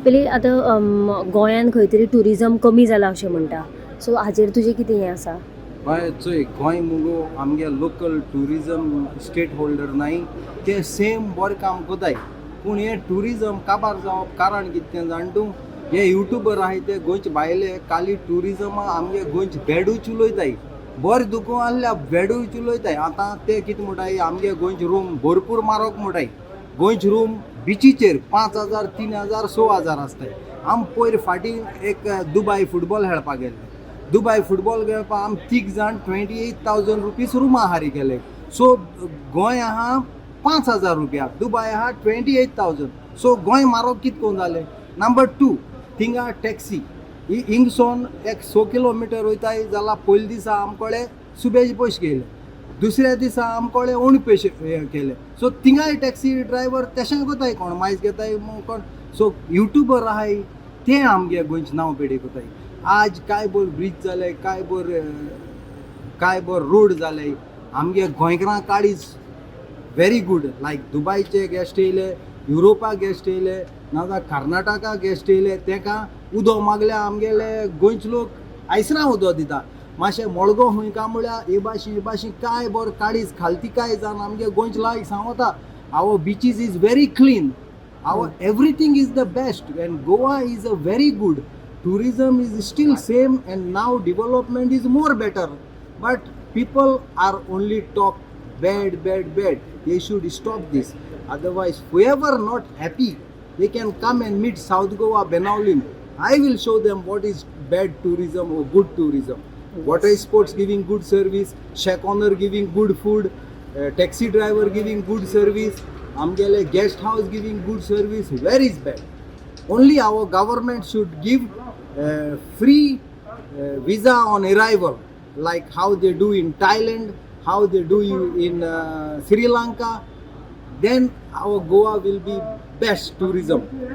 पयलीं आतां गोंयान खंय तरी ट्युरिजम कमी जाला अशें म्हणटा, सो हाजेर तुजें कितें हें आसा? हय चोय गोंय मुगो आमगे लोकल ट्युरिजम स्टेट होल्डर नाय ते सेम बरें काम कोताय. पूण हे ट्युरिजम काबार जावप कारण कितें तें जाण तूं? हे युट्यूबर आहाय ते गोंयचे भायले खाली ट्युरिजमा आमगे गोंयचे बेडूच उलोयताय. बरें दुखो आहल्या बेडूच उलोयताय. आतां ते कितें म्हणटाय आमगे गोंयचे रूम भरपूर म्हारग म्हणटाय. गोंयचे रूम बिचीचेर 5,000, 3,000, 6,000 आसताय. आम पयर फाटीं एक दुबय फुटबॉल खेळपाक गेल्ले. दुबय फुटबॉल खेळपाक आम तीग जाण 28,000 रुपीज रुमा हारी गेले. सो गोंय आहा 5,000 रुपया, दुबय आहा 28,000. सो गोंय म्हारग कितको जालें? नंबर 2 थिंगा टॅक्सी हिंगसोन एक 100 किलोमिटर वयताय जाल्यार पयले दिसा आमकोळे सुबेज पयशे केले. दुसऱ्या दिसा आमकोळे उण पयशे केले. सो थिंगाय टॅक्सी ड्रायव्हर तशें कोताय कोण मायज घेताय कोण. सो युट्यूबर आहाय ते आमगे गोंयचे नांव पेडे कोताय. आज काय बोर ब्रिज जाले, काय बोर रोड जाले. आमगे गोंयकारां काळीज व्हेरी गुड. लायक दुबयचे गेस्ट येयले, युरोपा गेस्ट येयले, नाजाल्यार कर्नाटका गेस्ट येयले, तेका उदो मागल्या आमगेले गोंयचे लोक आयसरां उदो दिता. मातशें मडगो खूंय काय म्हळ्यार हे भाशेन काय बोर काळीज खालती काय जावन आमगे गोंयचे लायक सांगोता our beaches is very clean. Our everything is the best and Goa is a very good. Tourism is still same and now development is more better. But people are only talk bad. They should stop this. Otherwise, whoever not happy, they can come and meet South Goa, Benaulim. I will show them what is bad tourism or good tourism. Water sports giving good service, shack owner giving good food, taxi driver giving good service. Amgele guest house giving good service. Where is bad? Only our government should give free visa on arrival, like how they do in Thailand, how they do in Sri Lanka. Then our Goa will be best tourism.